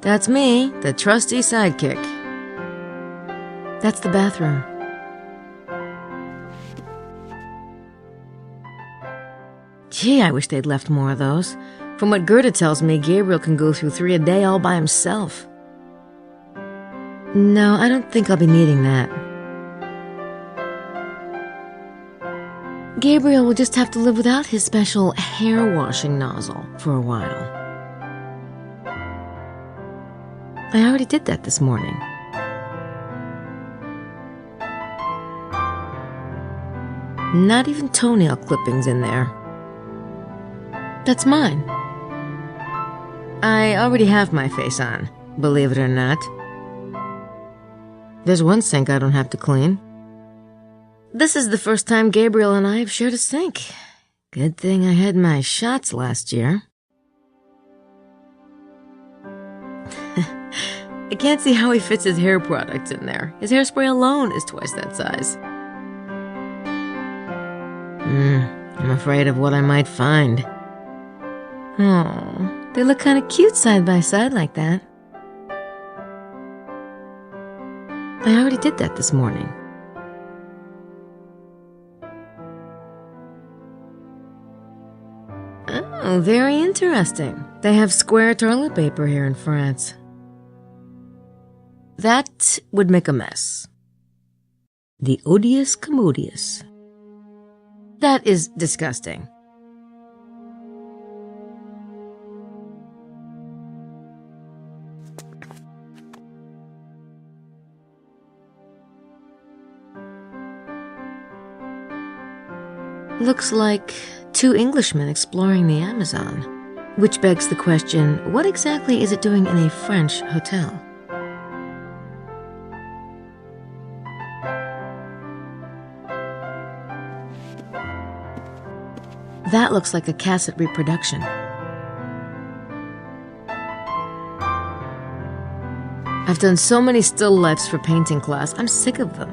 That's me, the trusty sidekick. That's the bathroom. Gee, I wish they'd left more of those. From what Gerda tells me, Gabriel can go through 3 a day all by himself. No, I don't think I'll be needing that. Gabriel will just have to live without his special hair-washing nozzle for a while. I already did that this morning. Not even toenail clippings in there. That's mine. I already have my face on, believe it or not. There's one sink I don't have to clean. This is the first time Gabriel and I have shared a sink. Good thing I had my shots last year. I can't see how he fits his hair products in there. His hairspray alone is twice that size. I'm afraid of what I might find. Oh, they look kind of cute side by side like that. I already did that this morning. Oh, very interesting. They have square toilet paper here in France. That would make a mess. The odious commodious. That is disgusting. Looks like 2 Englishmen exploring the Amazon. Which begs the question, what exactly is it doing in a French hotel? That looks like a cassette reproduction. I've done so many still lifes for painting class, I'm sick of them.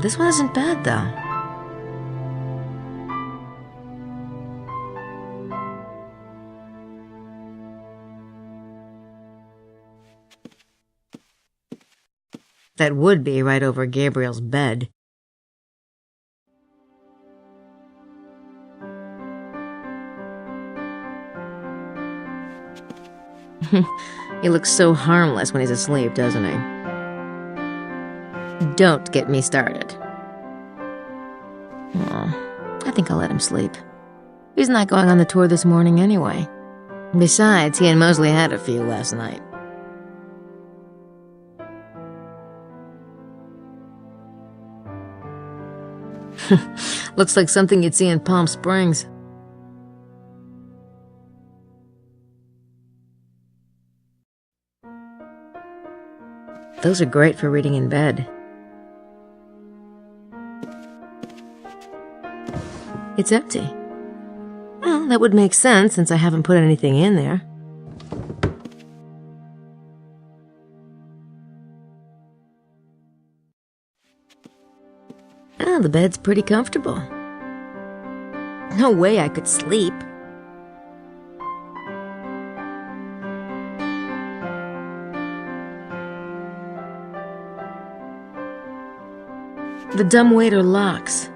This one isn't bad, though. That would be right over Gabriel's bed. He looks so harmless when he's asleep, doesn't he? Don't get me started. Oh, I think I'll let him sleep. He's not going on the tour this morning anyway. Besides, he and Mosley had a few last night. Looks like something you'd see in Palm Springs. Those are great for reading in bed. It's empty. Well, that would make sense since I haven't put anything in there. Oh, the bed's pretty comfortable. No way I could sleep. The dumbwaiter locks.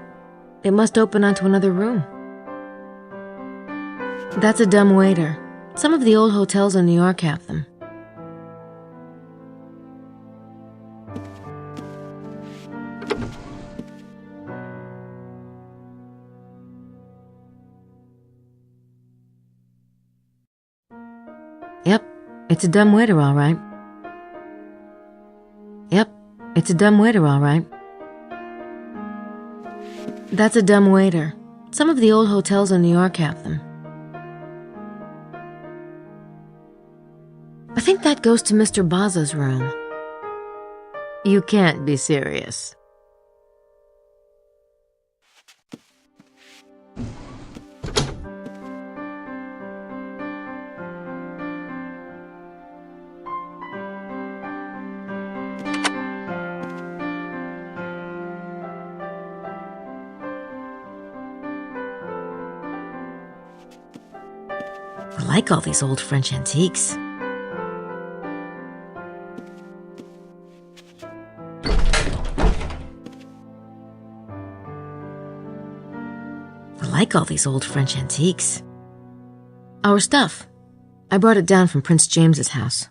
It must open onto another room. That's a dumbwaiter. Some of the old hotels in New York have them. Yep, it's a dumbwaiter, all right. Yep, it's a dumbwaiter, all right. That's a dumbwaiter. Some of the old hotels in New York have them. I think that goes to Mr. Baza's room. You can't be serious. I like all these old French antiques. like all these old French antiques. Our stuff. I brought it down from Prince James's house.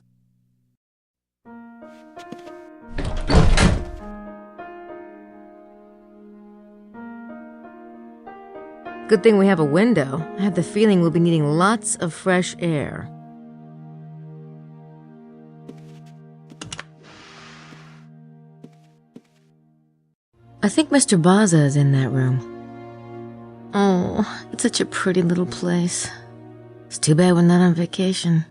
Good thing we have a window. I have the feeling we'll be needing lots of fresh air. I think Mr. Baza is in that room. Oh, it's such a pretty little place. It's too bad we're not on vacation.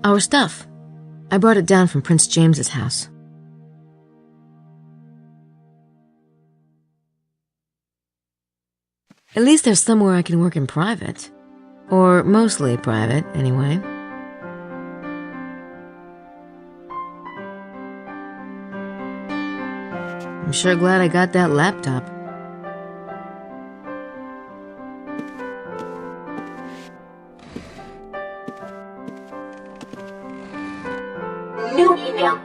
Our stuff. I brought it down from Prince James's house. At least there's somewhere I can work in private. Or mostly private, anyway. I'm sure glad I got that laptop. New email.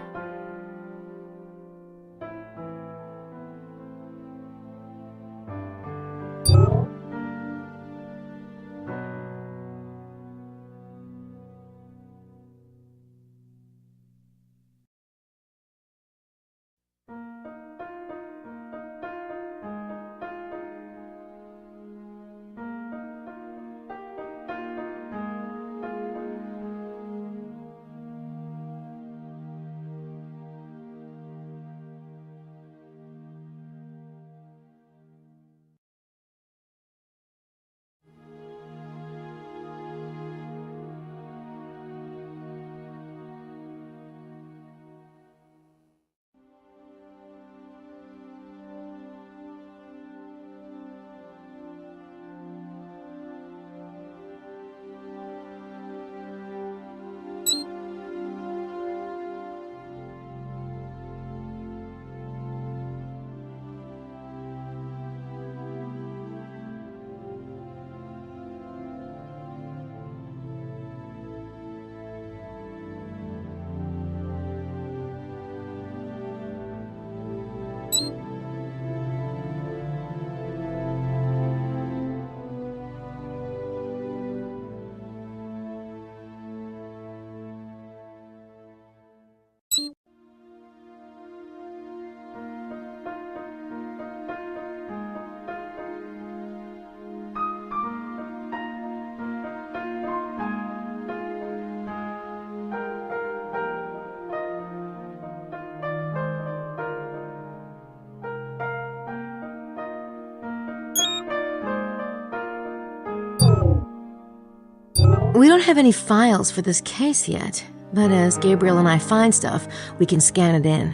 We don't have any files for this case yet, but as Gabriel and I find stuff, we can scan it in.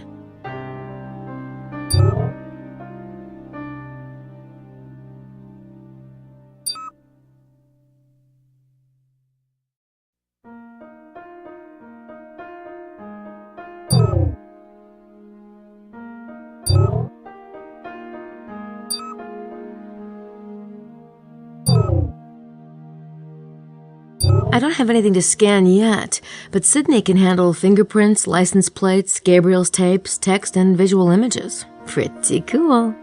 I don't have anything to scan yet, but Sydney can handle fingerprints, license plates, Gabriel's tapes, text, and visual images. Pretty cool.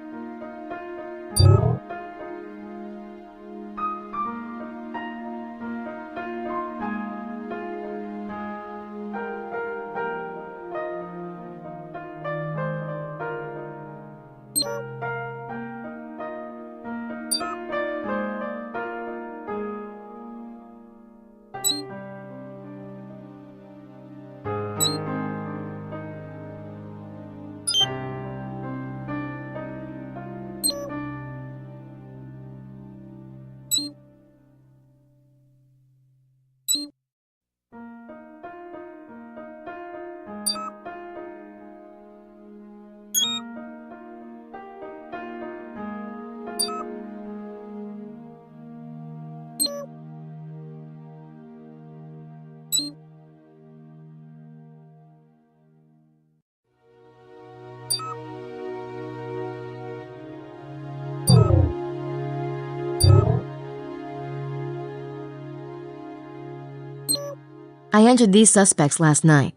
I entered these suspects last night.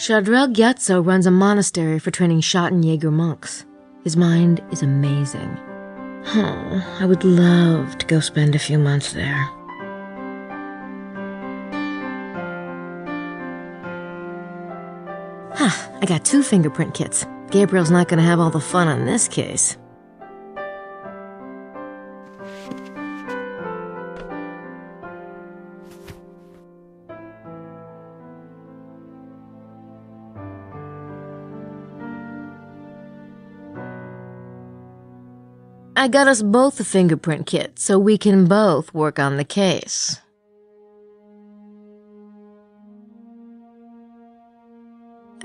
Shadrel Gyatso runs a monastery for training Schottenjäger monks. His mind is amazing. Oh, I would love to go spend a few months there. I got 2 fingerprint kits. Gabriel's not going to have all the fun on this case. I got us both a fingerprint kit so we can both work on the case.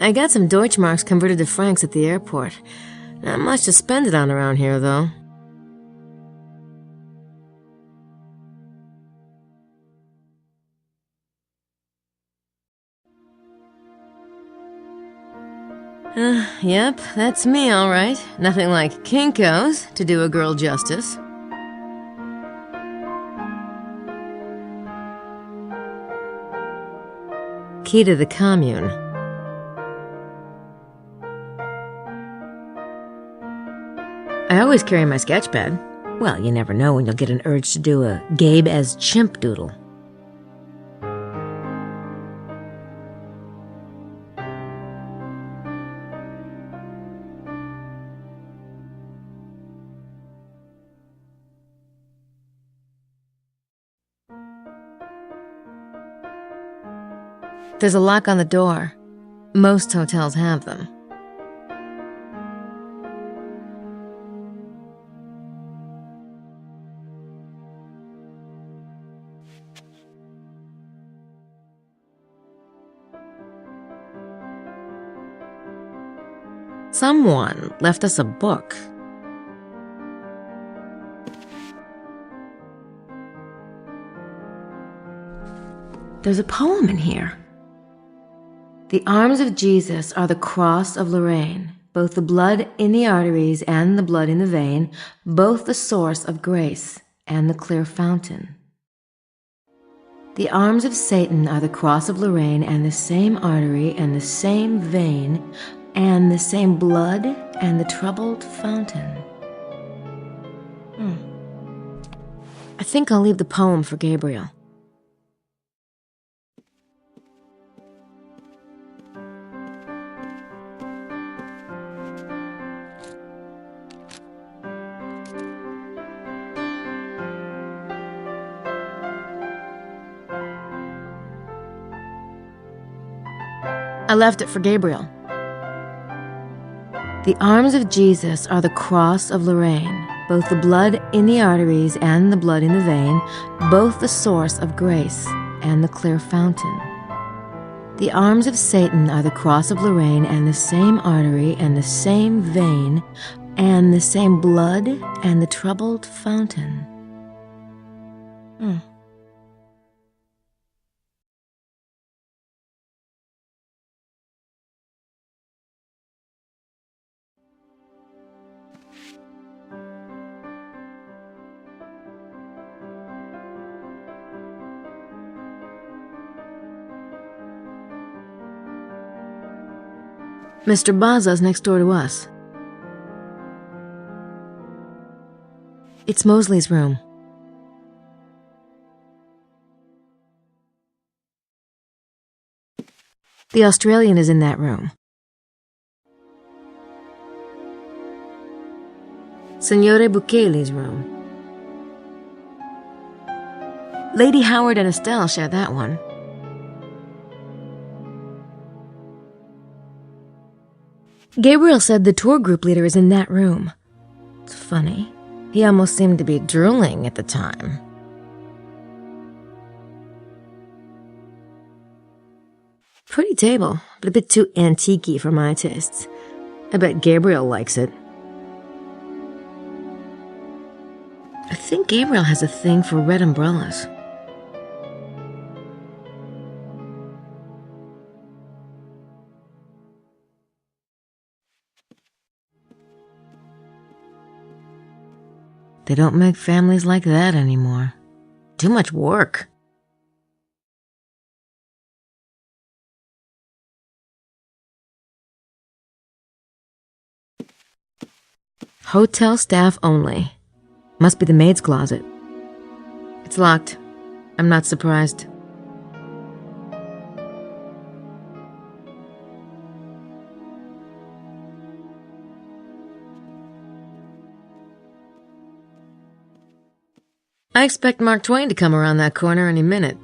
I got some Deutschmarks converted to francs at the airport. Not much to spend it on around here, though. Yep, that's me, all right. Nothing like Kinko's to do a girl justice. Key to the commune. I always carry my sketchpad. Well, you never know when you'll get an urge to do a Gabe as chimp doodle. There's a lock on the door. Most hotels have them. Someone left us a book. There's a poem in here. The arms of Jesus are the cross of Lorraine, both the blood in the arteries and the blood in the vein, both the source of grace and the clear fountain. The arms of Satan are the cross of Lorraine and the same artery and the same vein and the same blood and the troubled fountain. I think I'll leave the poem for Gabriel. I left it for Gabriel. The arms of Jesus are the cross of Lorraine, both the blood in the arteries and the blood in the vein, both the source of grace and the clear fountain. The arms of Satan are the cross of Lorraine and the same artery and the same vein and the same blood and the troubled fountain. Mr. Baza's next door to us. It's Mosley's room. The Australian is in that room. Signore Bukele's room. Lady Howard and Estelle share that one. Gabriel said the tour group leader is in that room. It's funny. He almost seemed to be drooling at the time. Pretty table, but a bit too antique-y for my tastes. I bet Gabriel likes it. I think Gabriel has a thing for red umbrellas. They don't make families like that anymore. Too much work. Hotel staff only. Must be the maid's closet. It's locked. I'm not surprised. I expect Mark Twain to come around that corner any minute.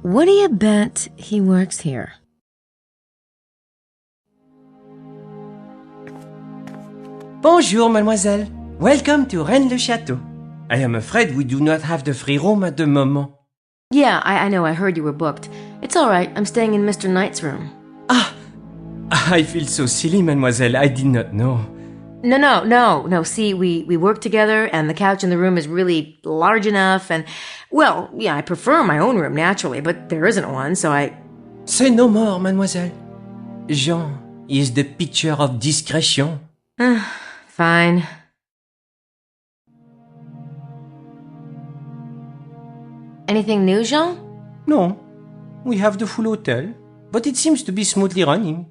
What do you bet he works here? Bonjour, mademoiselle. Welcome to Rennes-le-Château. I am afraid we do not have the free room at the moment. Yeah, I know. I heard you were booked. It's all right. I'm staying in Mr. Knight's room. Ah! I feel so silly, mademoiselle. I did not know. No. See, we work together, and the couch in the room is really large enough, and, well, yeah, I prefer my own room, naturally, but there isn't one, so I... Say no more, mademoiselle. Jean is the picture of discretion. Fine. Anything new, Jean? No. We have the full hotel, but it seems to be smoothly running.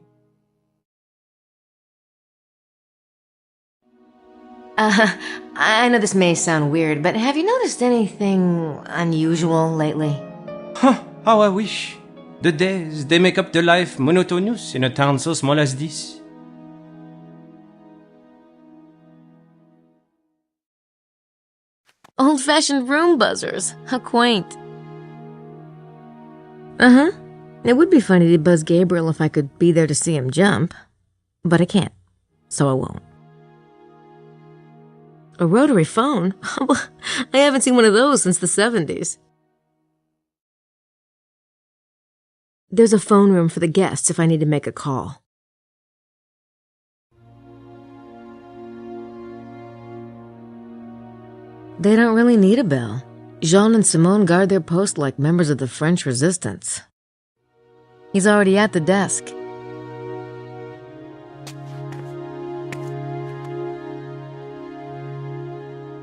I know this may sound weird, but have you noticed anything unusual lately? Huh, how I wish. The days, they make up the life monotonous in a town so small as this. Old-fashioned room buzzers. How quaint. Uh-huh. It would be funny to buzz Gabriel if I could be there to see him jump. But I can't, so I won't. A rotary phone? I haven't seen one of those since the 70s. There's a phone room for the guests if I need to make a call. They don't really need a bell. Jean and Simone guard their post like members of the French resistance. He's already at the desk.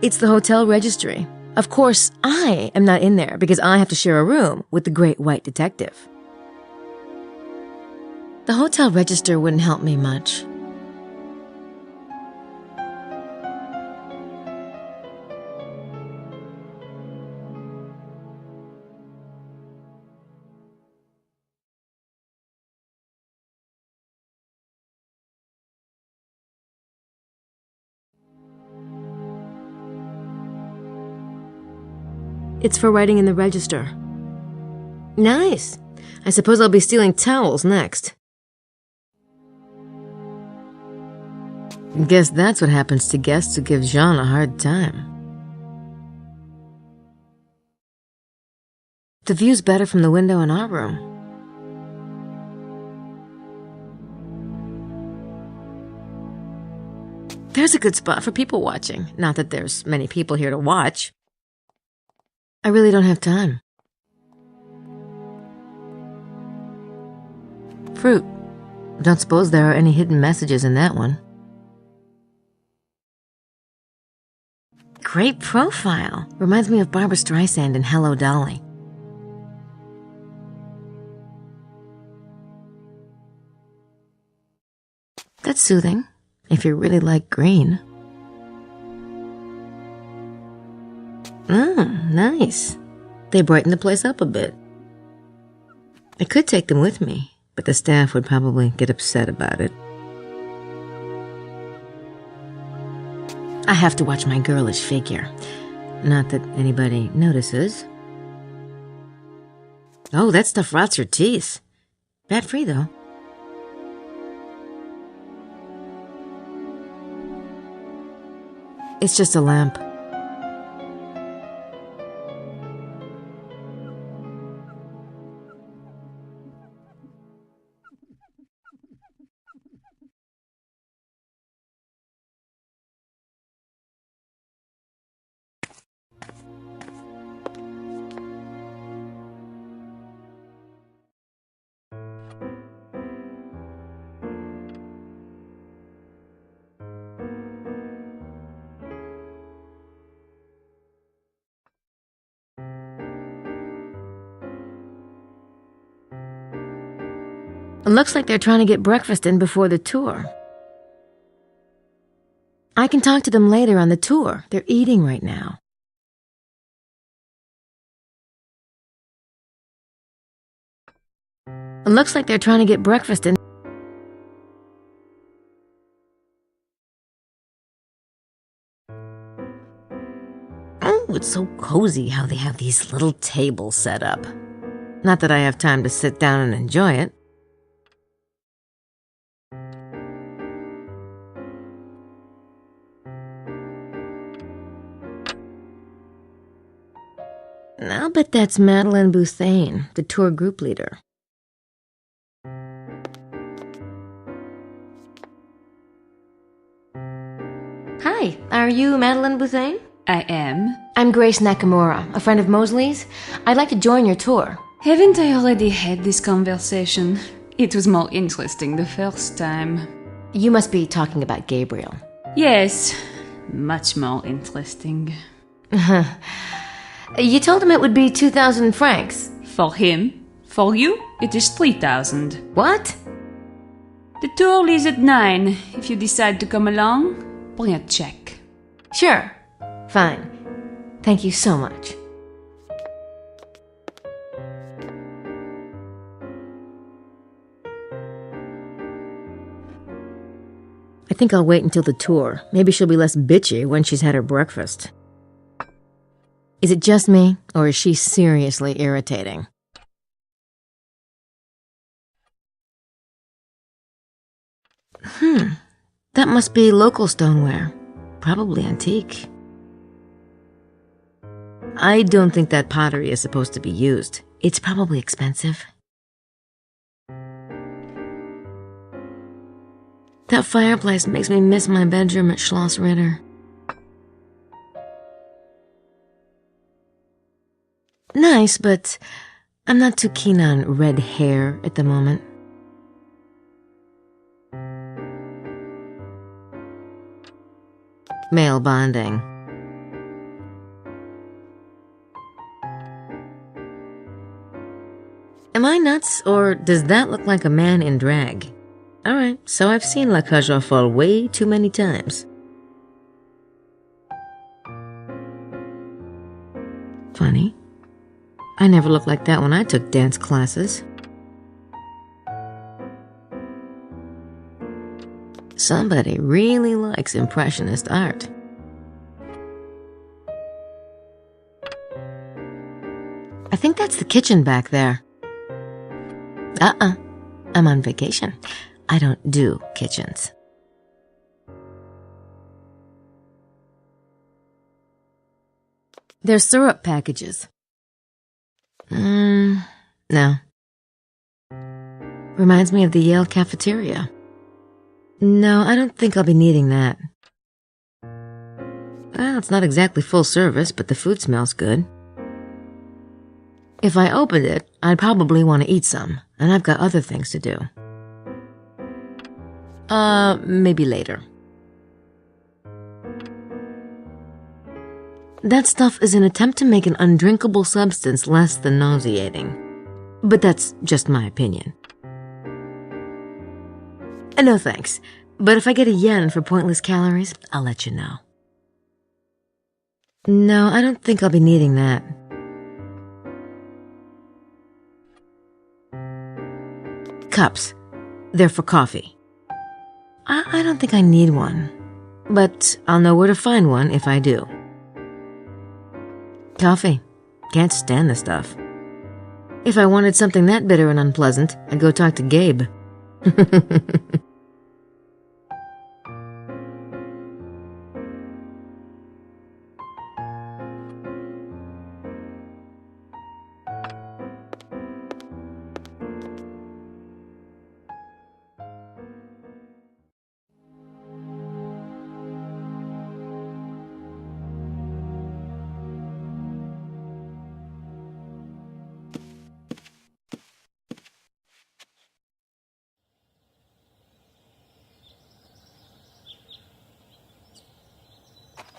It's the hotel registry. Of course, I am not in there because I have to share a room with the great white detective. The hotel register wouldn't help me much. It's for writing in the register. Nice. I suppose I'll be stealing towels next. Guess that's what happens to guests who give Jean a hard time. The view's better from the window in our room. There's a good spot for people watching. Not that there's many people here to watch. I really don't have time. Fruit. Don't suppose there are any hidden messages in that one. Great profile. Reminds me of Barbra Streisand in Hello, Dolly. That's soothing, if you really like green. Nice. They brighten the place up a bit. I could take them with me, but the staff would probably get upset about it. I have to watch my girlish figure. Not that anybody notices. Oh, that stuff rots your teeth. Fat-free, though. It's just a lamp. It looks like they're trying to get breakfast in before the tour. I can talk to them later on the tour. They're eating right now. It looks like they're trying to get breakfast in. Oh, it's so cozy how they have these little tables set up. Not that I have time to sit down and enjoy it. I'll bet that's Madeleine Bouthane, the tour group leader. Hi, are you Madeleine Bouthane? I am. I'm Grace Nakamura, a friend of Mosley's. I'd like to join your tour. Haven't I already had this conversation? It was more interesting the first time. You must be talking about Gabriel. Yes, much more interesting. You told him it would be 2,000 francs. For him. For you, it is 3,000. What? The tour leaves at 9. If you decide to come along, bring a check. Sure. Fine. Thank you so much. I think I'll wait until the tour. Maybe she'll be less bitchy when she's had her breakfast. Is it just me, or is she seriously irritating? That must be local stoneware. Probably antique. I don't think that pottery is supposed to be used. It's probably expensive. That fireplace makes me miss my bedroom at Schloss Ritter. Nice, but I'm not too keen on red hair at the moment. Male bonding. Am I nuts, or does that look like a man in drag? Alright, so I've seen La Cage aux Folles way too many times. Funny. I never looked like that when I took dance classes. Somebody really likes Impressionist art. I think that's the kitchen back there. I'm on vacation. I don't do kitchens. They're syrup packages. No. Reminds me of the Yale cafeteria. No, I don't think I'll be needing that. Well, it's not exactly full service, but the food smells good. If I opened it, I'd probably want to eat some, and I've got other things to do. Maybe later. That stuff is an attempt to make an undrinkable substance less than nauseating. But that's just my opinion. No thanks, but if I get a yen for pointless calories, I'll let you know. No, I don't think I'll be needing that. Cups. They're for coffee. I don't think I need one, but I'll know where to find one if I do. Coffee. Can't stand the stuff. If I wanted something that bitter and unpleasant, I'd go talk to Gabe.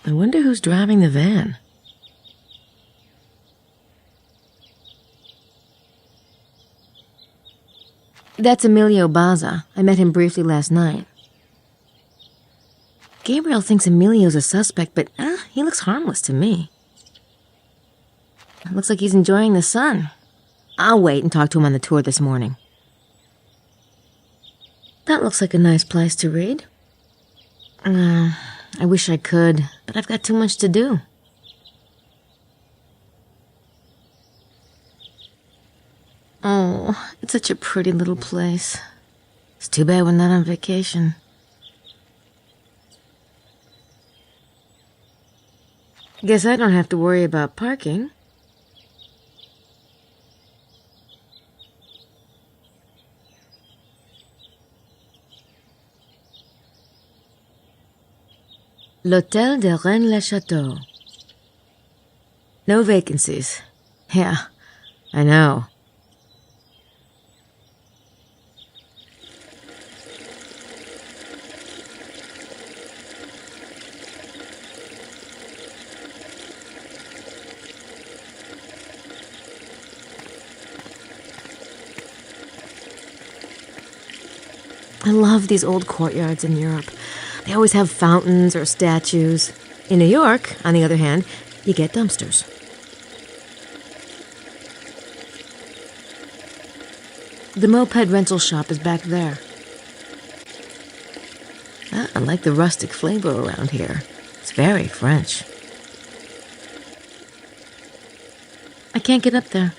I wonder who's driving the van. That's Emilio Baza. I met him briefly last night. Gabriel thinks Emilio's a suspect, but he looks harmless to me. Looks like he's enjoying the sun. I'll wait and talk to him on the tour this morning. That looks like a nice place to read. I wish I could, but I've got too much to do. Oh, it's such a pretty little place. It's too bad we're not on vacation. Guess I don't have to worry about parking. L'Hôtel de Rennes-le-Château. No vacancies. Yeah, I know. I love these old courtyards in Europe. They always have fountains or statues. In New York, on the other hand, you get dumpsters. The moped rental shop is back there. I like the rustic flavor around here. It's very French. I can't get up there.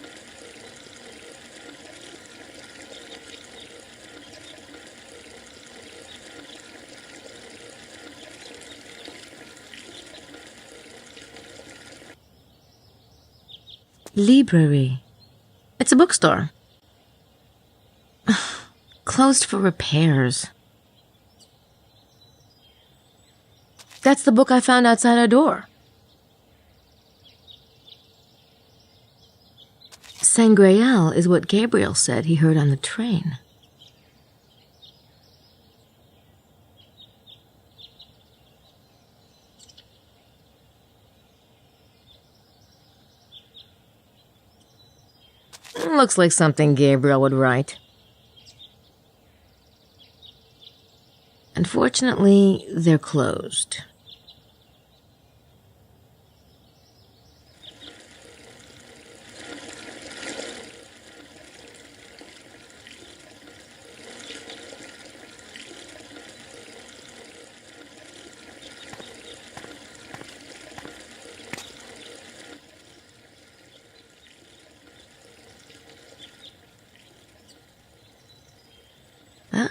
Library. It's a bookstore. Closed for repairs. That's the book I found outside our door. Sangreal is what Gabriel said he heard on the train. Looks like something Gabriel would write. Unfortunately, they're closed.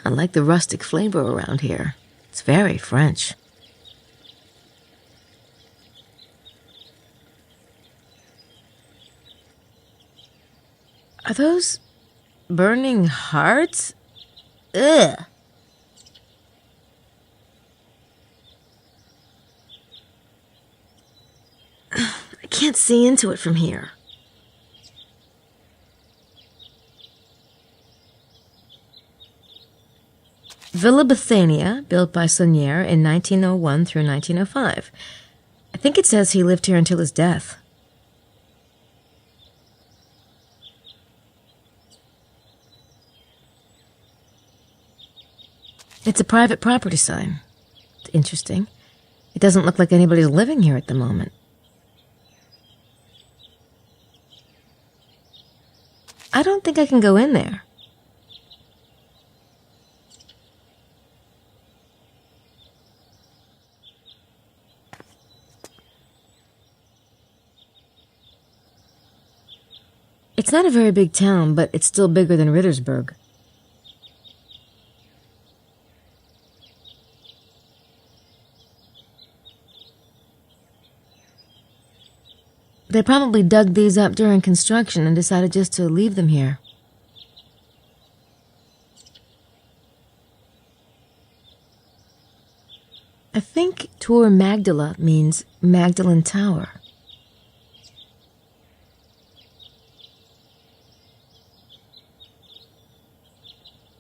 I like the rustic flavor around here. It's very French. Are those burning hearts? Ugh. I can't see into it from here. Villa Bethania, built by Saunier in 1901 through 1905. I think it says he lived here until his death. It's a private property sign. It's interesting. It doesn't look like anybody's living here at the moment. I don't think I can go in there. It's not a very big town, but it's still bigger than Rittersburg. They probably dug these up during construction and decided just to leave them here. I think Tour Magdala means Magdalene Tower.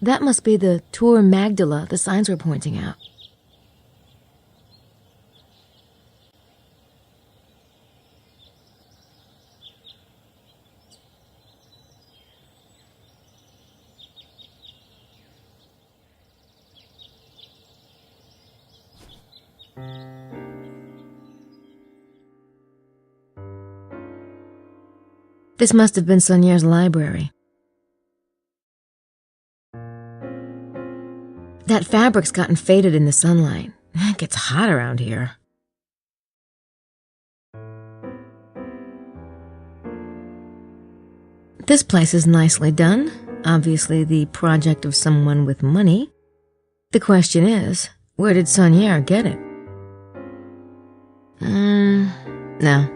That must be the Tour Magdala the signs were pointing out. This must have been Sonier's library. That fabric's gotten faded in the sunlight. It gets hot around here. This place is nicely done. Obviously the project of someone with money. The question is, where did Sonier get it? No.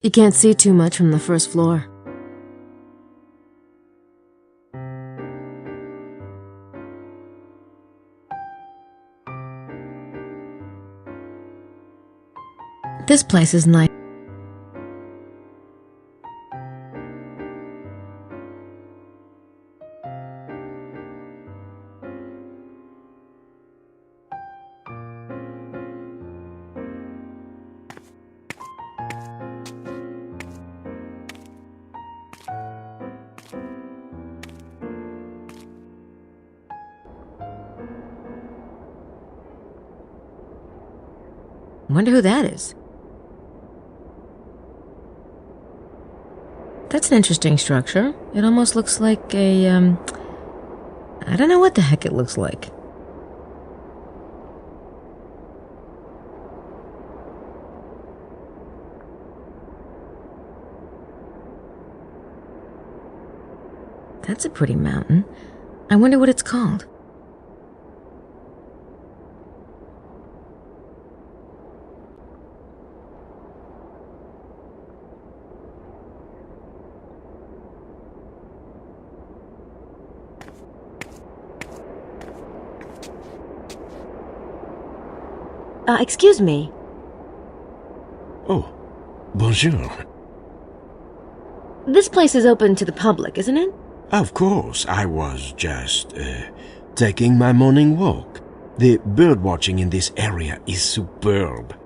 You can't see too much from the first floor. This place is nice. Wonder who that is. That's an interesting structure. It almost looks like a, I don't know what the heck it looks like. That's a pretty mountain. I wonder what it's called. Excuse me. Oh, bonjour. This place is open to the public, isn't it? Of course, I was just, taking my morning walk. The bird watching in this area is superb.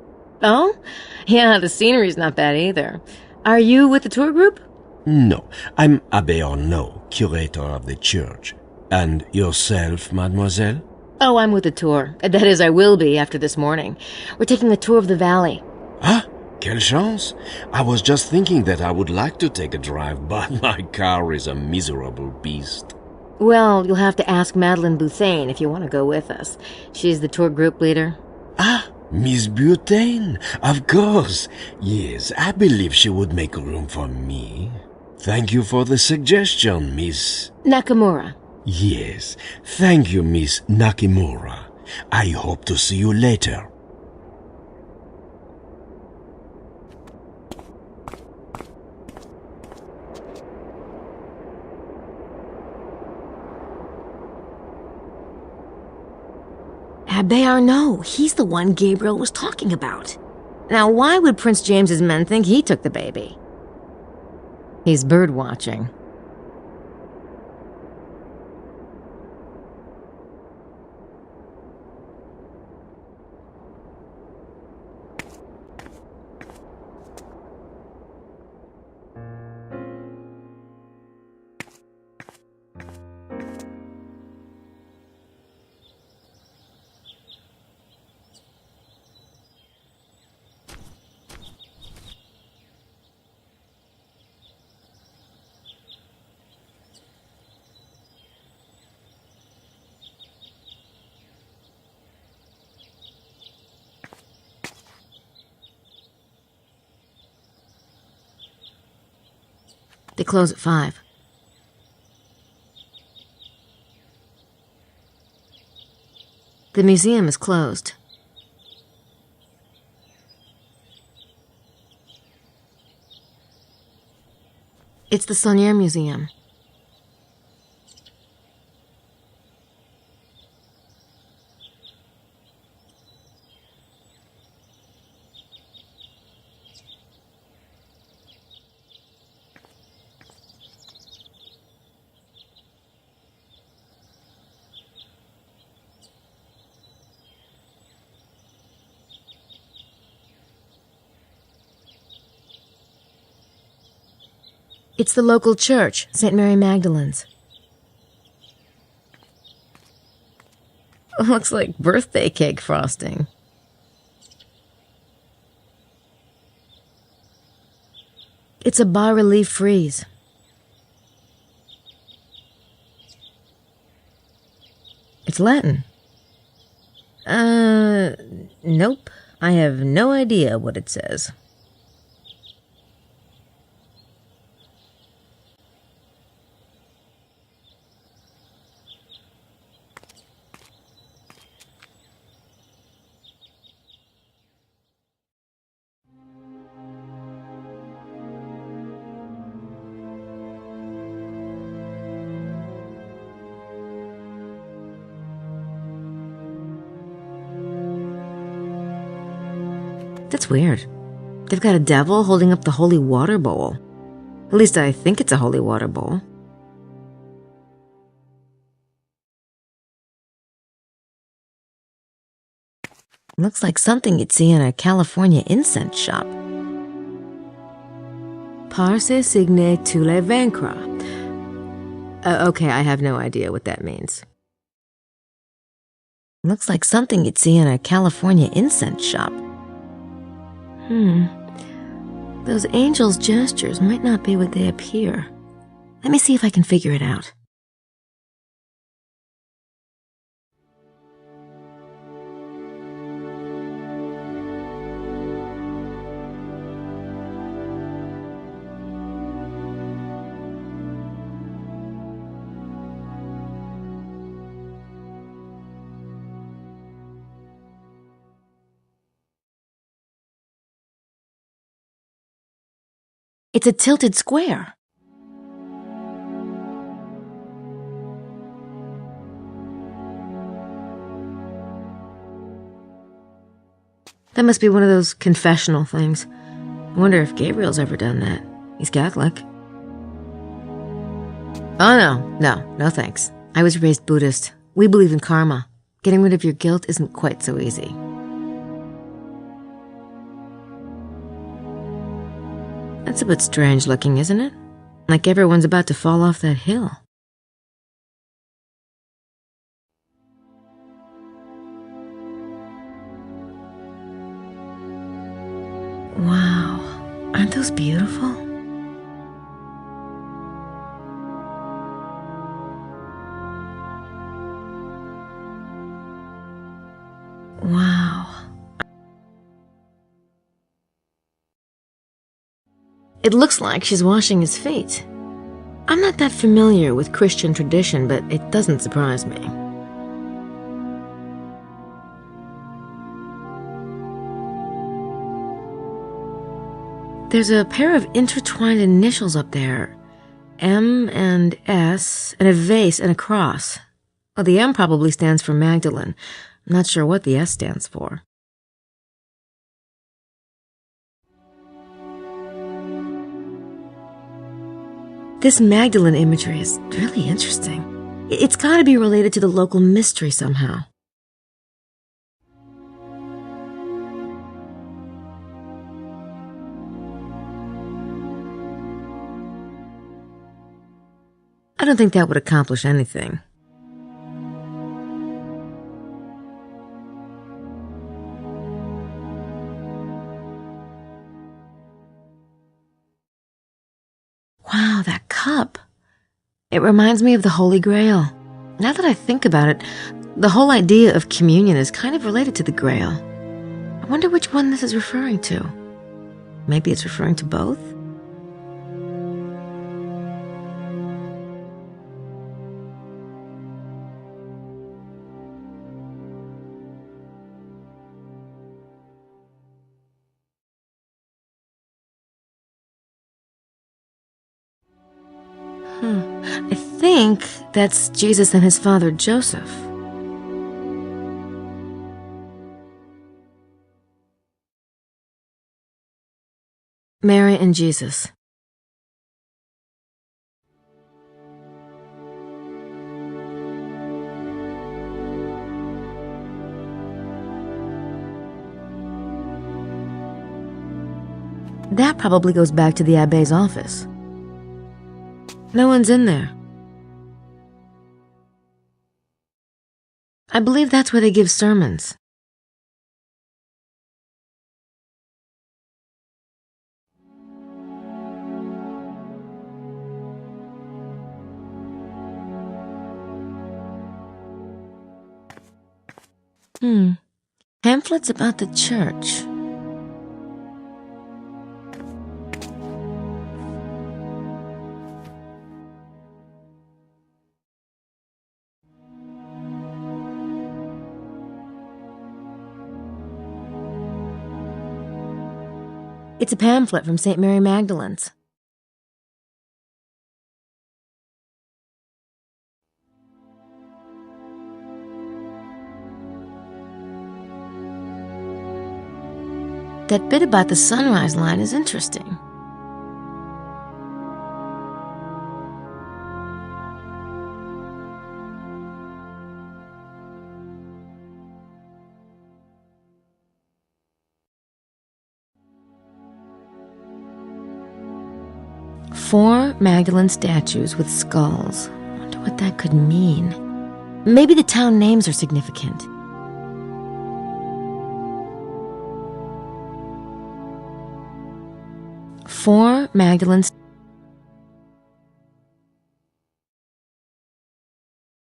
Oh? Yeah, the scenery's not bad either. Are you with the tour group? No, I'm Abbé Arnaud, curator of the church. And yourself, mademoiselle? Oh, I'm with the tour. That is, I will be after this morning. We're taking a tour of the valley. Ah, quelle chance! I was just thinking that I would like to take a drive, but my car is a miserable beast. Well, you'll have to ask Madeleine Bouthane if you want to go with us. She's the tour group leader. Ah, Miss Butane, of course. Yes, I believe she would make room for me. Thank you for the suggestion, Miss... Nakamura. Yes, thank you, Miss Nakimura. I hope to see you later. Abbé Arnaud, he's the one Gabriel was talking about. Now, why would Prince James's men think he took the baby? He's bird watching. They close at 5. The museum is closed. It's the Sonier Museum. It's the local church, St. Mary Magdalene's. Looks like birthday cake frosting. It's a bas-relief frieze. It's Latin. Nope. I have no idea what it says. That's weird. They've got a devil holding up the holy water bowl. At least I think it's a holy water bowl. Looks like something you'd see in a California incense shop. Parce signe tu les vaincras. Okay, I have no idea what that means. Looks like something you'd see in a California incense shop. Those angels' gestures might not be what they appear. Let me see if I can figure it out. It's a tilted square. That must be one of those confessional things. I wonder if Gabriel's ever done that. He's Catholic. Oh, no thanks. I was raised Buddhist. We believe in karma. Getting rid of your guilt isn't quite so easy. That's a bit strange looking, isn't it? Like everyone's about to fall off that hill. Wow, aren't those beautiful? Wow. It looks like she's washing his feet. I'm not that familiar with Christian tradition, but it doesn't surprise me. There's a pair of intertwined initials up there. M and S, and a vase and a cross. Well, the M probably stands for Magdalene. I'm not sure what the S stands for. This Magdalene imagery is really interesting. It's got to be related to the local mystery somehow. I don't think that would accomplish anything. Wow, that cup. It reminds me of the Holy Grail. Now that I think about it, the whole idea of communion is kind of related to the Grail. I wonder which one this is referring to. Maybe it's referring to both? I think that's Jesus and his father Joseph. Mary and Jesus. That probably goes back to the Abbe's office. No one's in there. I believe that's where they give sermons. Pamphlets about the church. It's a pamphlet from St. Mary Magdalene's. That bit about the sunrise line is interesting. Four Magdalene statues with skulls. I wonder what that could mean. Maybe the town names are significant. Four Magdalene.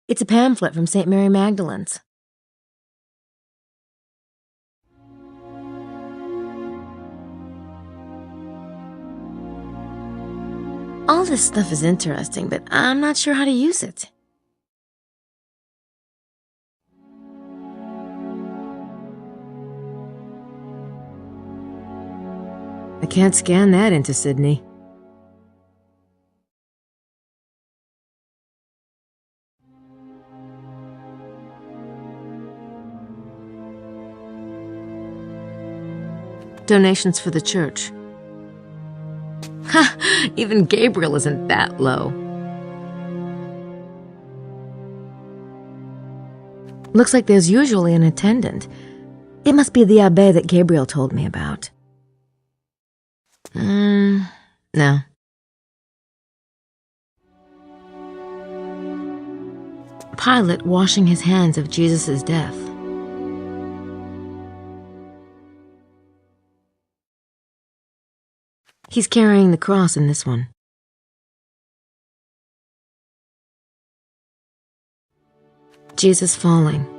It's a pamphlet from St. Mary Magdalene's. All this stuff is interesting, but I'm not sure how to use it. I can't scan that into Sydney. Donations for the church. Ha! Even Gabriel isn't that low. Looks like there's usually an attendant. It must be the abbé that Gabriel told me about. No. Pilate washing his hands of Jesus' death. He's carrying the cross in this one. Jesus falling.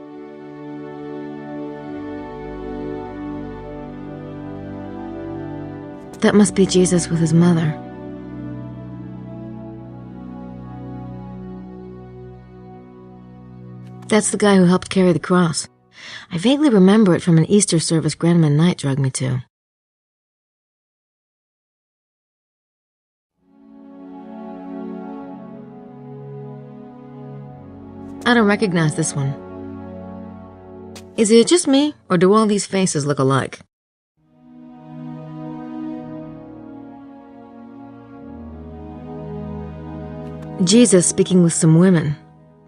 That must be Jesus with his mother. That's the guy who helped carry the cross. I vaguely remember it from an Easter service Grandma Knight dragged me to. I don't recognize this one. Is it just me, or do all these faces look alike? Jesus speaking with some women,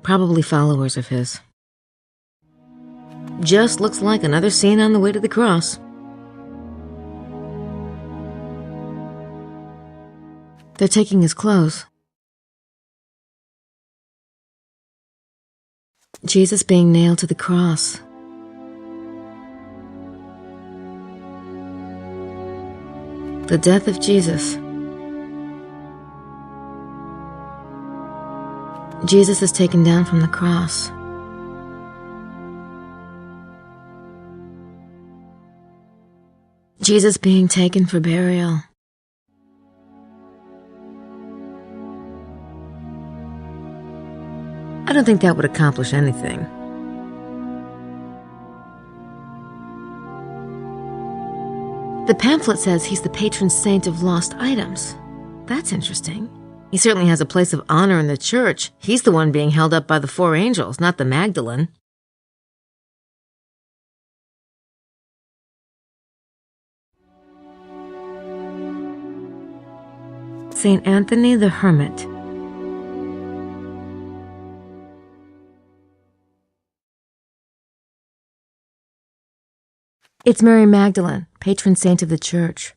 probably followers of his. Just looks like another scene on the way to the cross. They're taking his clothes. Jesus being nailed to the cross. The death of Jesus. Jesus is taken down from the cross. Jesus being taken for burial. I don't think that would accomplish anything. The pamphlet says he's the patron saint of lost items. That's interesting. He certainly has a place of honor in the church. He's the one being held up by the four angels, not the Magdalene. Saint Anthony the Hermit. It's Mary Magdalene, patron saint of the church.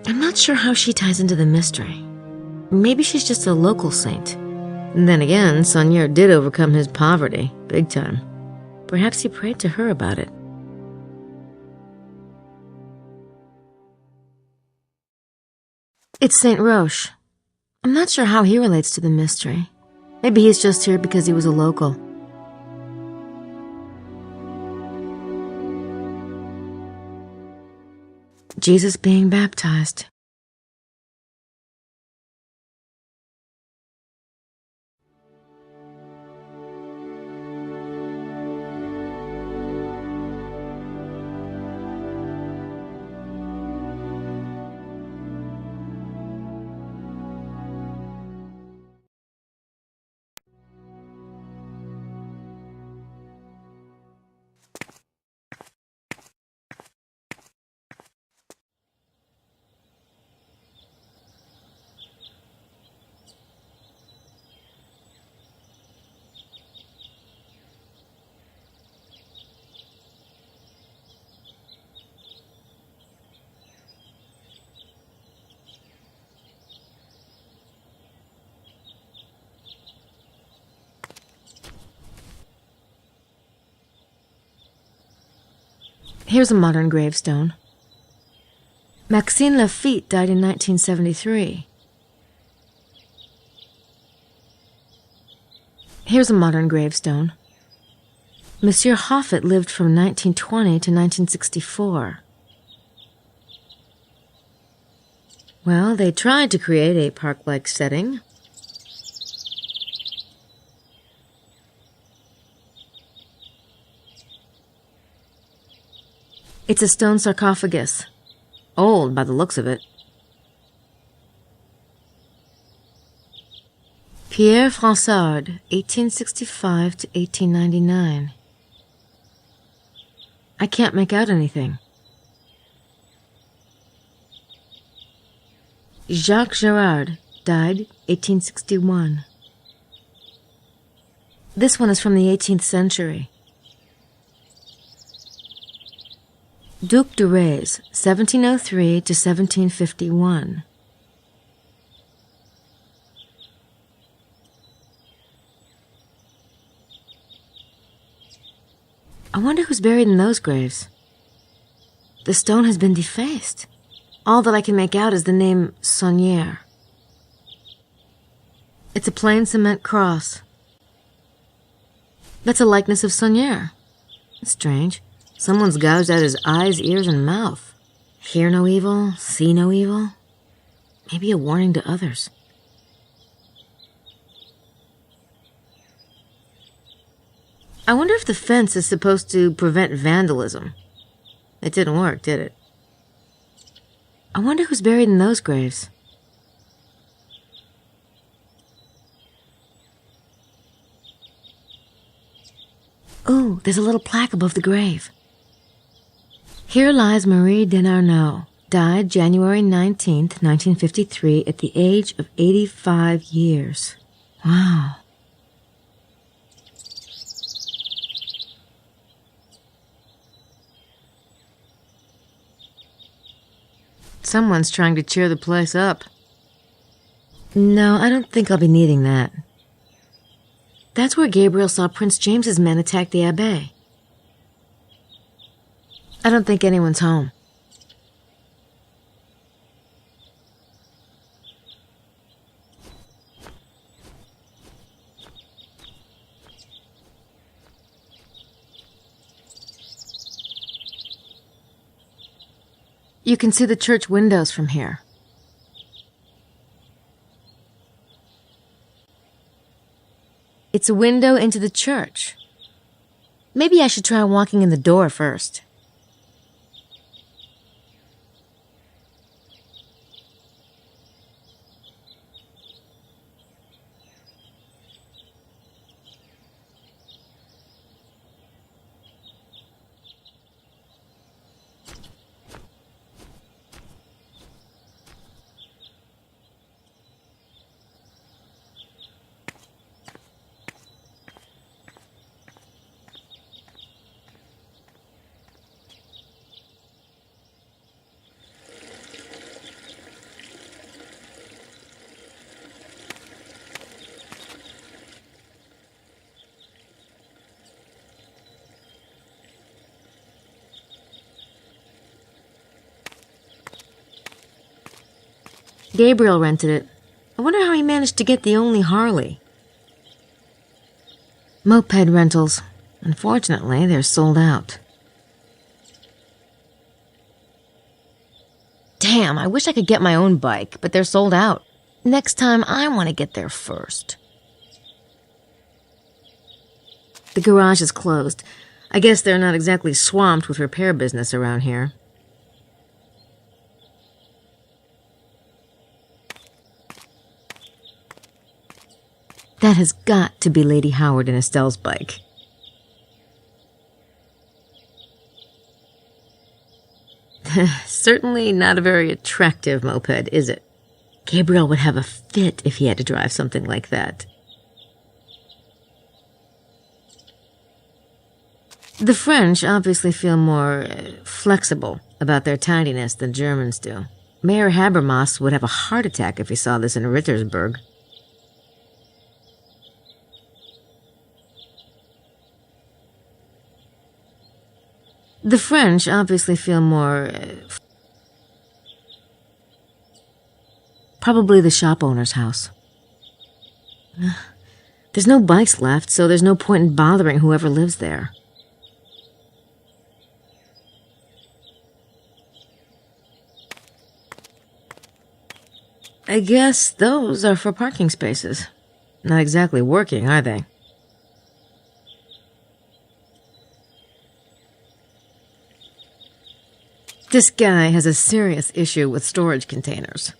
I'm not sure how she ties into the mystery. Maybe she's just a local saint. And then again, Sonier did overcome his poverty, big time. Perhaps he prayed to her about it. It's Saint Roche. I'm not sure how he relates to the mystery. Maybe he's just here because he was a local. Jesus being baptized. Here's a modern gravestone. Maxime Lafitte died in 1973. Here's a modern gravestone. Monsieur Hoffet lived from 1920 to 1964. Well, they tried to create a park-like setting. It's a stone sarcophagus. Old by the looks of it. Pierre Fransard, 1865 to 1899. I can't make out anything. Jacques Gerard, died 1861. This one is from the 18th century. Duc de Rez, 1703 to 1751. I wonder who's buried in those graves. The stone has been defaced. All that I can make out is the name Saunière. It's a plain cement cross. That's a likeness of Saunière. Strange. Someone's gouged out his eyes, ears, and mouth. Hear no evil, see no evil. Maybe a warning to others. I wonder if the fence is supposed to prevent vandalism. It didn't work, did it? I wonder who's buried in those graves. Oh, there's a little plaque above the grave. Here lies Marie Denarnaud, died January 19th, 1953, at the age of 85 years. Wow. Someone's trying to cheer the place up. No, I don't think I'll be needing that. That's where Gabriel saw Prince James's men attack the abbey. I don't think anyone's home. You can see the church windows from here. It's a window into the church. Maybe I should try walking in the door first. Gabriel rented it. I wonder how he managed to get the only Harley. Moped rentals. Unfortunately, they're sold out. Damn, I wish I could get my own bike, but they're sold out. Next time, I want to get there first. The garage is closed. I guess they're not exactly swamped with repair business around here. That has got to be Lady Howard and Estelle's bike. Certainly not a very attractive moped, is it? Gabriel would have a fit if he had to drive something like that. The French obviously feel more flexible about their tidiness than Germans do. Mayor Habermas would have a heart attack if he saw this in Rittersberg. The French obviously feel more... Probably the shop owner's house. There's no bikes left, so there's no point in bothering whoever lives there. I guess those are for parking spaces. Not exactly working, are they? This guy has a serious issue with storage containers.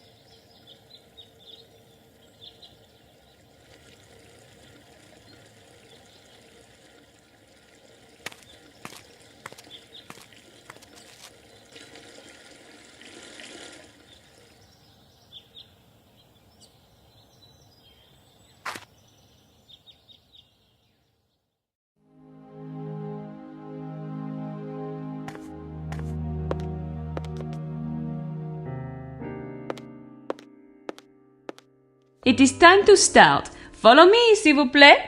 It is time to start. Follow me, s'il vous plaît.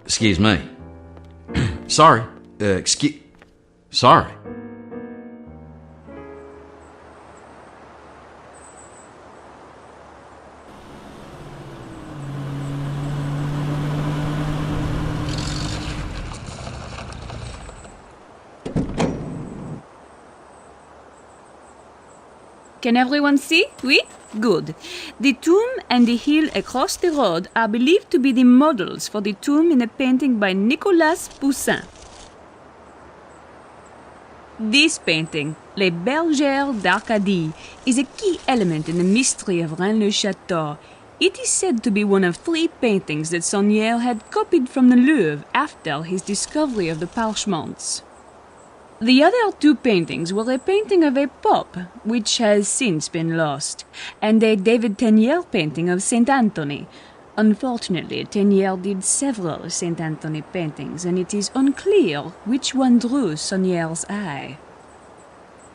Excuse me. Sorry. Sorry. Can everyone see? Oui? Good. The tomb and the hill across the road are believed to be the models for the tomb in a painting by Nicolas Poussin. This painting, Les Bergères d'Arcadie, is a key element in the mystery of Rennes-le-Château. It is said to be one of 3 paintings that Saunière had copied from the Louvre after his discovery of the parchments. The other 2 paintings were a painting of a Pope, which has since been lost, and a David Teniers painting of Saint Anthony. Unfortunately, Teniers did several Saint Anthony paintings, and it is unclear which one drew Saunière's eye.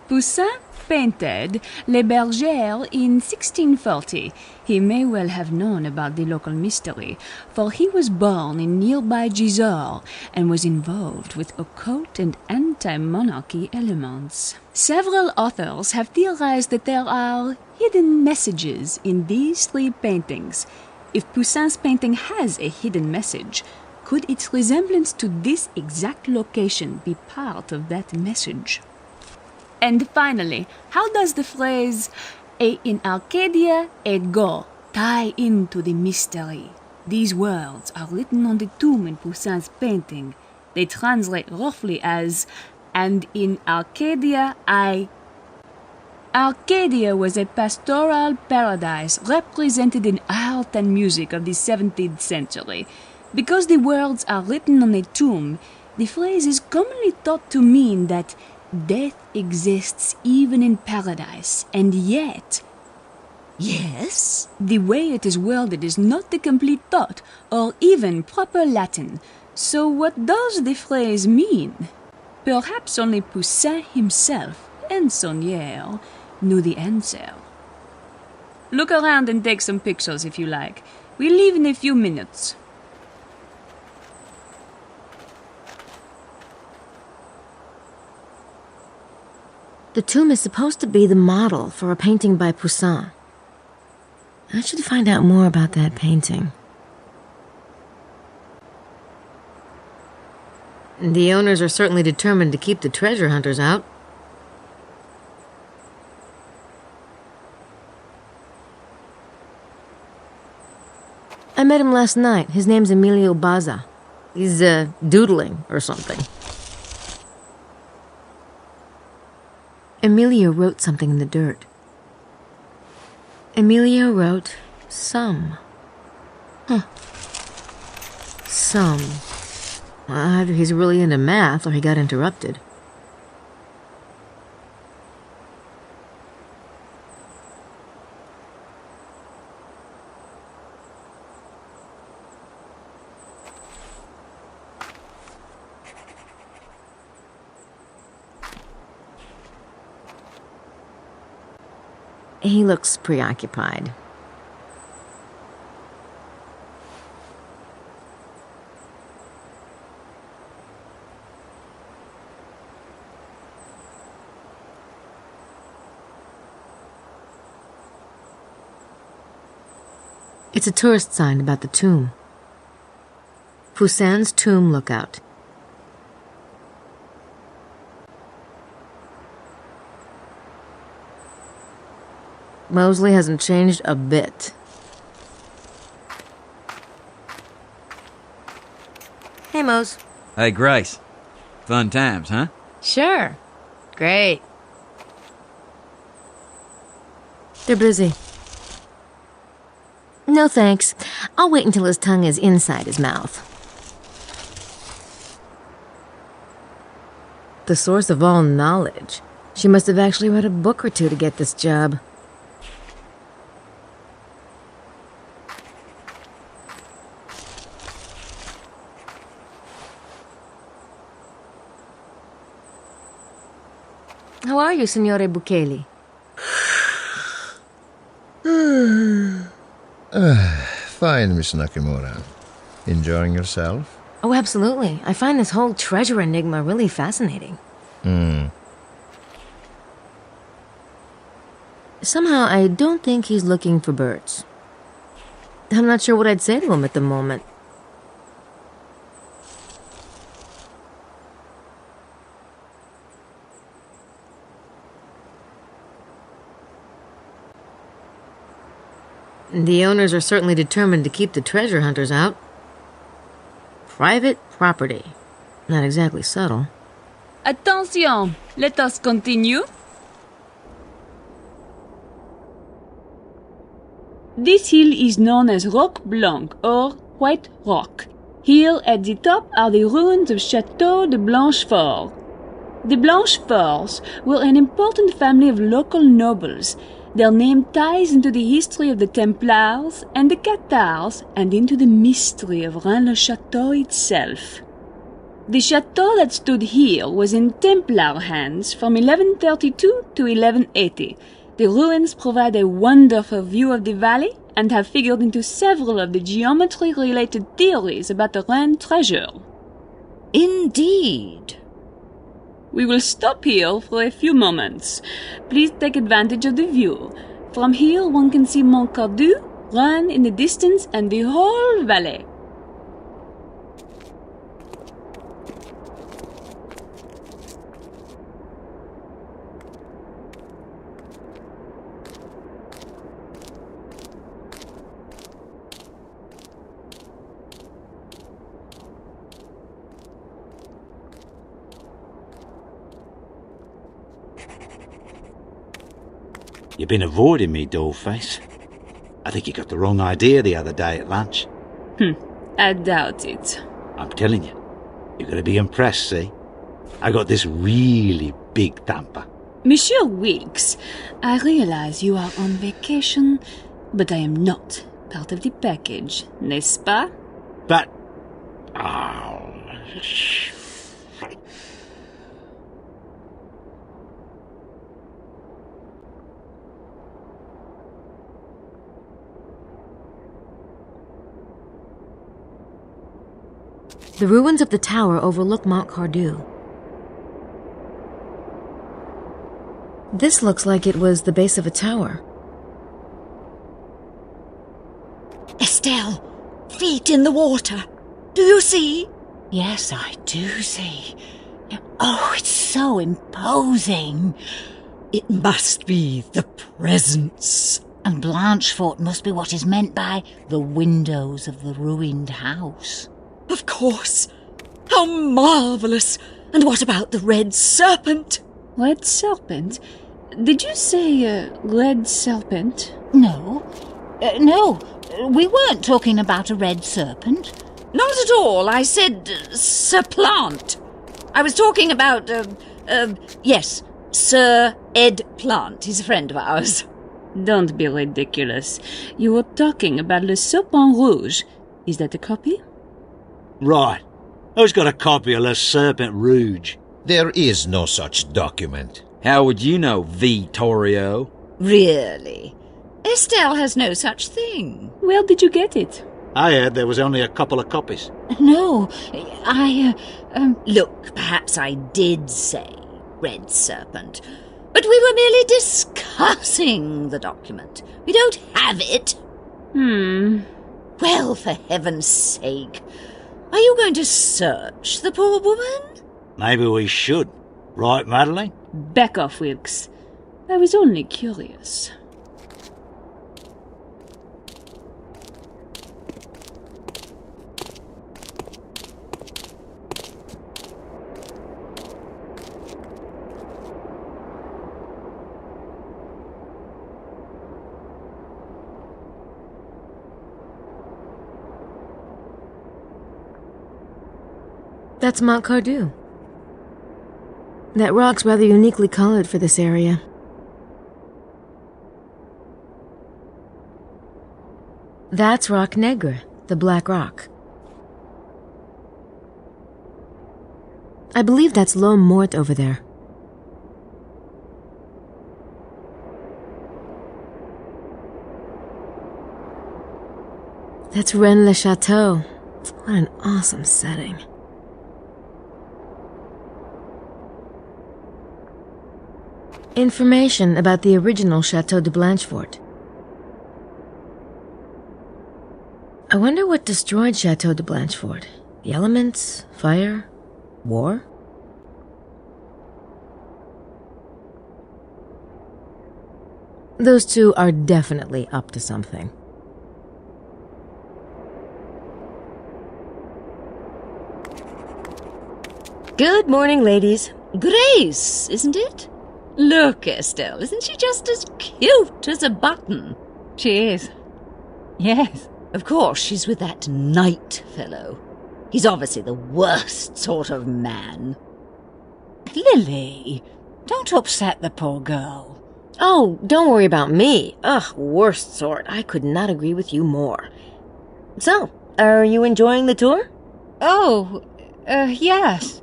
Poussin painted Les Bergères in 1640. He may well have known about the local mystery, for he was born in nearby Gisors and was involved with occult and anti-monarchy elements. Several authors have theorized that there are hidden messages in these 3 paintings. If Poussin's painting has a hidden message, could its resemblance to this exact location be part of that message? And finally, how does the phrase "et in Arcadia et go" tie into the mystery? These words are written on the tomb in Poussin's painting. They translate roughly as, "and in Arcadia I..." Arcadia was a pastoral paradise represented in art and music of the 17th century. Because the words are written on a tomb, the phrase is commonly thought to mean that death exists even in paradise, and yet... Yes? The way it is worded is not the complete thought, or even proper Latin. So what does the phrase mean? Perhaps only Poussin himself and Saunière knew the answer. Look around and take some pictures if you like. We leave in a few minutes. The tomb is supposed to be the model for a painting by Poussin. I should find out more about that painting. The owners are certainly determined to keep the treasure hunters out. I met him last night. His name's Emilio Baza. He's, doodling or something. Emilio wrote something in the dirt. Emilio wrote, some. Huh. Some. Either he's really into math or he got interrupted. He looks preoccupied. It's a tourist sign about the tomb. Poussin's Tomb Lookout. Mosley hasn't changed a bit. Hey, Mose. Hey, Grace. Fun times, huh? Sure. Great. They're busy. No thanks. I'll wait until his tongue is inside his mouth. The source of all knowledge. She must have actually read a book or two to get this job. How are you, Signore Bukeli? Fine, Miss Nakamura. Enjoying yourself? Oh, absolutely. I find this whole treasure enigma really fascinating. Somehow, I don't think he's looking for birds. I'm not sure what I'd say to him at the moment. The owners are certainly determined to keep the treasure hunters out. Private property. Not exactly subtle. Attention! Let us continue. This hill is known as Roc Blanc, or White Rock. Here at the top are the ruins of Chateau de Blanchefort. The Blancheforts were an important family of local nobles. Their name ties into the history of the Templars and the Cathars and into the mystery of Rennes-le-Château itself. The chateau that stood here was in Templar hands from 1132 to 1180. The ruins provide a wonderful view of the valley and have figured into several of the geometry-related theories about the Rennes treasure. Indeed. We will stop here for a few moments. Please take advantage of the view. From here one can see Mont Cardu, Rennes in the distance, and the whole valley. You've been avoiding me, dollface. I think you got the wrong idea the other day at lunch. I doubt it. I'm telling you, you're going to be impressed, see? I got this really big tamper. Monsieur Wilkes, I realize you are on vacation, but I am not part of the package, n'est-ce pas? But... oh... The ruins of the tower overlook Mont Cardu. This looks like it was the base of a tower. Estelle, feet in the water. Do you see? Yes, I do see. Oh, it's so imposing. It must be the presence. And Blanchefort must be what is meant by the windows of the ruined house. Of course. How marvellous! And what about the red serpent? Red serpent? Did you say, red serpent? No. No, we weren't talking about a red serpent. Not at all. I said Sir-Plant. I was talking about, yes, Sir Ed Plant. He's a friend of ours. Don't be ridiculous. You were talking about Le Serpent Rouge. Is that a copy? Right. Who's got a copy of Le Serpent Rouge? There is no such document. How would you know, Vittorio? Really? Estelle has no such thing. Where did you get it? I heard there was only a couple of copies. No, Look, perhaps I did say red serpent, but we were merely discussing the document. We don't have it. Well, for heaven's sake, are you going to search the poor woman? Maybe we should. Right, Madeline? Back off, Wilkes. I was only curious. That's Mont Cardew. That rock's rather uniquely colored for this area. That's Rock Negre, the black rock. I believe that's L'Homme Mort over there. That's Rennes-le-Château. What an awesome setting. Information about the original Chateau de Blanchefort. I wonder what destroyed Chateau de Blanchefort. The elements? Fire? War? Those two are definitely up to something. Good morning, ladies. Grace, isn't it? Look, Estelle, isn't she just as cute as a button? She is. Yes. Of course, she's with that knight fellow. He's obviously the worst sort of man. Lily, don't upset the poor girl. Oh, don't worry about me. Ugh, worst sort. I could not agree with you more. So, are you enjoying the tour? Oh, yes.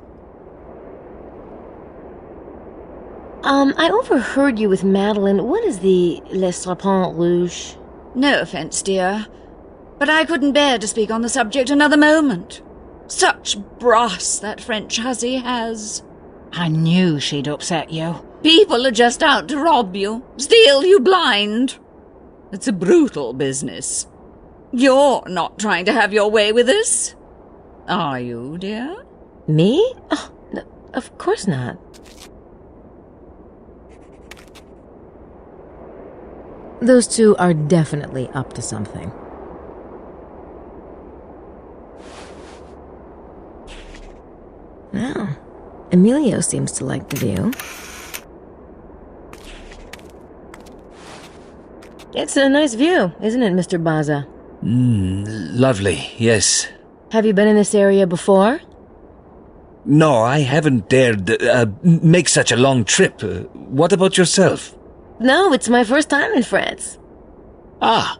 I overheard you with Madeline. What is the Le Serpent Rouge? No offence, dear, but I couldn't bear to speak on the subject another moment. Such brass that French hussy has. I knew she'd upset you. People are just out to rob you, steal you blind. It's a brutal business. You're not trying to have your way with us, are you, dear? Me? Oh, no, of course not. Those two are definitely up to something. Oh, Emilio seems to like the view. It's a nice view, isn't it, Mr. Baza? Lovely, yes. Have you been in this area before? No, I haven't dared make such a long trip. What about yourself? No, it's my first time in France. Ah.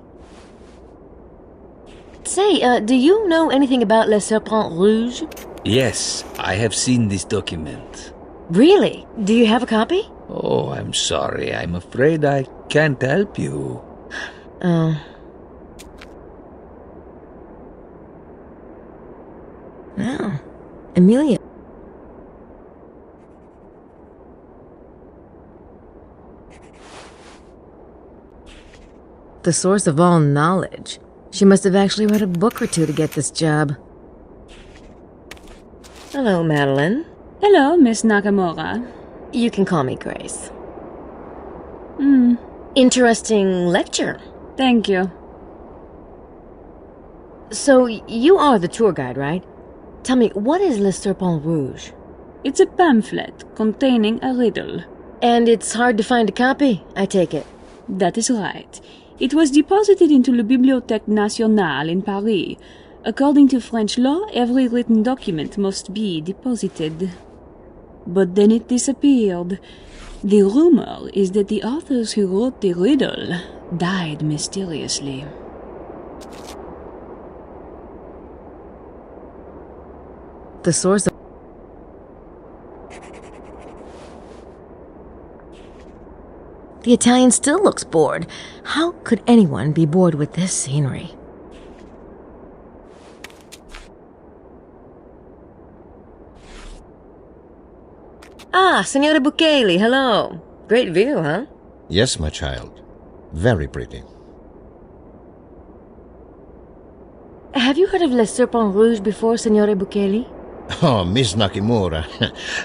Say, do you know anything about Le Serpent Rouge? Yes, I have seen this document. Really? Do you have a copy? Oh, I'm sorry. I'm afraid I can't help you. Oh. No. Emilia. The source of all knowledge. She must have actually read a book or two to get this job. Hello, Madeline. Hello, Miss Nakamura. You can call me Grace. Hmm. Interesting lecture. Thank you. So, you are the tour guide, right? Tell me, what is Le Serpent Rouge? It's a pamphlet containing a riddle. And it's hard to find a copy, I take it. That is right. It was deposited into la Bibliothèque Nationale in Paris. According to French law, every written document must be deposited. But then it disappeared. The rumor is that the authors who wrote the riddle died mysteriously. The source of... The Italian still looks bored. How could anyone be bored with this scenery? Ah, Signora Bukele, hello. Great view, huh? Yes, my child. Very pretty. Have you heard of Le Serpent Rouge before, Signora Bukele? Oh, Miss Nakamura.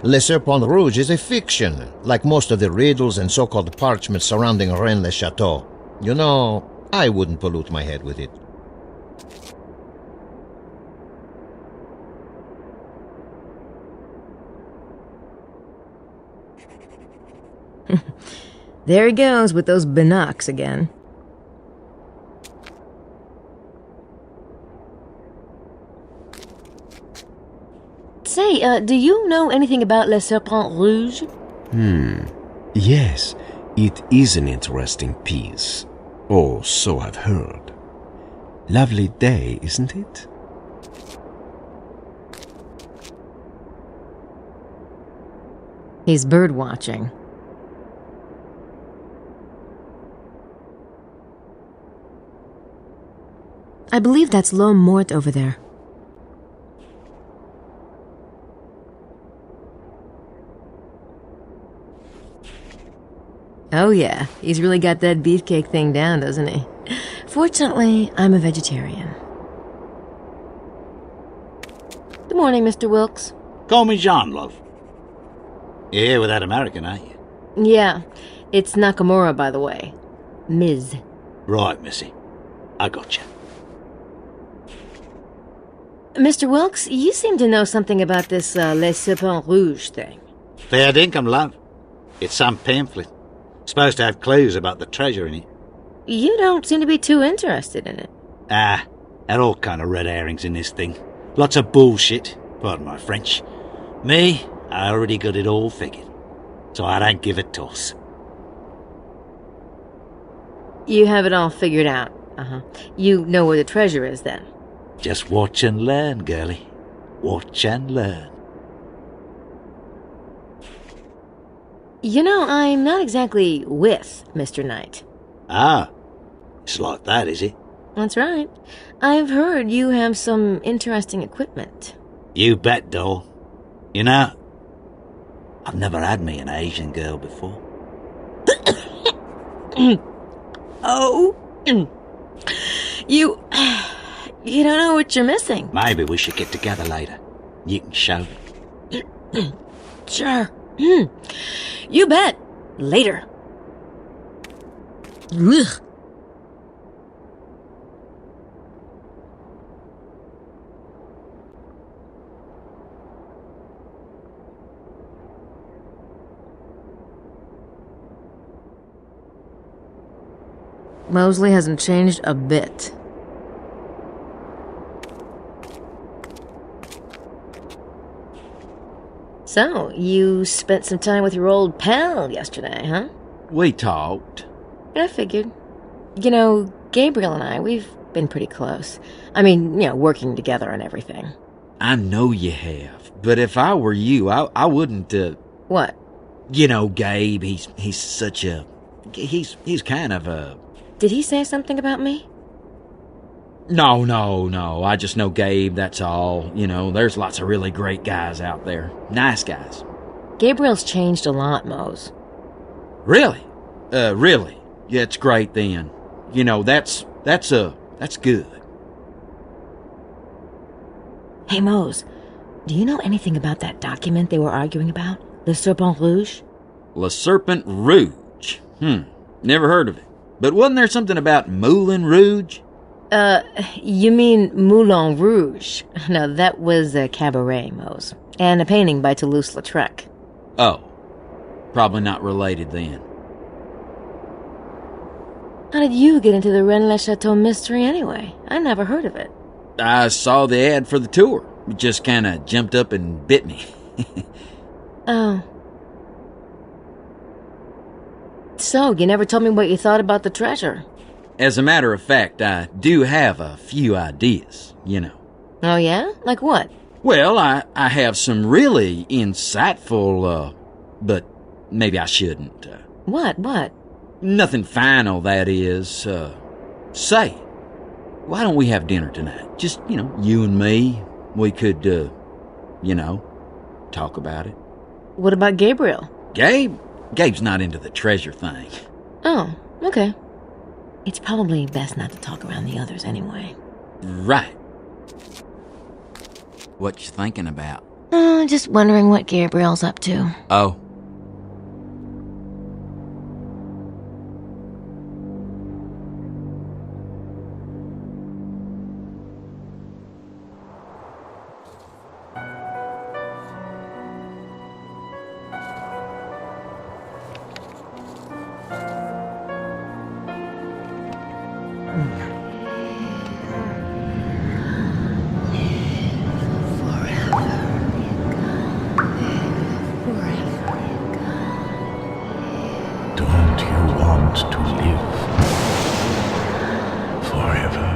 Le Serpent Rouge is a fiction, like most of the riddles and so-called parchments surrounding Rennes-le-Château. You know, I wouldn't pollute my head with it. There he goes with those binocs again. Say, do you know anything about Le Serpent Rouge? Yes, it is an interesting piece. Or so I've heard. Lovely day, isn't it? He's bird watching. I believe that's L'Homme Mort over there. Oh yeah, he's really got that beefcake thing down, doesn't he? Fortunately, I'm a vegetarian. Good morning, Mr. Wilkes. Call me John, love. You're here with that American, ain't you? Yeah, it's Nakamura, by the way. Ms. Right, missy. I got you. Mr. Wilkes, you seem to know something about this Les Serpents Rouge thing. Fair dinkum, love. It's some pamphlet. Supposed to have clues about the treasure in it. You don't seem to be too interested in it. There are all kind of red herrings in this thing. Lots of bullshit, pardon my French. Me, I already got it all figured. So I don't give a toss. You have it all figured out. You know where the treasure is, then? Just watch and learn, girlie. Watch and learn. You know, I'm not exactly with Mr. Knight. Ah, it's like that, is it? That's right. I've heard you have some interesting equipment. You bet, doll. You know, I've never had me an Asian girl before. Oh. You don't know what you're missing. Maybe we should get together later. You can show me. Sure. You bet. Later. Ugh. Mosley hasn't changed a bit. So, you spent some time with your old pal yesterday, huh? We talked. I figured. You know, Gabriel and I, we've been pretty close. I mean, working together and everything. I know you have, but if I were you, I wouldn't, What? You know, Gabe, he's such a... He's kind of a... Did he say something about me? No. I just know Gabe, that's all. You know, there's lots of really great guys out there. Nice guys. Gabriel's changed a lot, Mose. Really? Really? Yeah, it's great then. You know, that's good. Hey, Mose, do you know anything about that document they were arguing about? Le Serpent Rouge? Le Serpent Rouge. Never heard of it. But wasn't there something about Moulin Rouge? You mean Moulin Rouge. No, that was a cabaret, Mose. And a painting by Toulouse-Lautrec. Oh. Probably not related then. How did you get into the Rennes-le-Château mystery anyway? I never heard of it. I saw the ad for the tour. It just kind of jumped up and bit me. Oh. So, you never told me what you thought about the treasure. As a matter of fact, I do have a few ideas, you know. Oh, yeah? Like what? Well, I have some really insightful, but maybe I shouldn't. What? Nothing final, that is. Say, why don't we have dinner tonight? Just, you and me. We could, talk about it. What about Gabriel? Gabe's not into the treasure thing. Oh, okay. It's probably best not to talk around the others anyway. Right. What you thinking about? Just wondering what Gabriel's up to. Oh. Don't you want to live forever?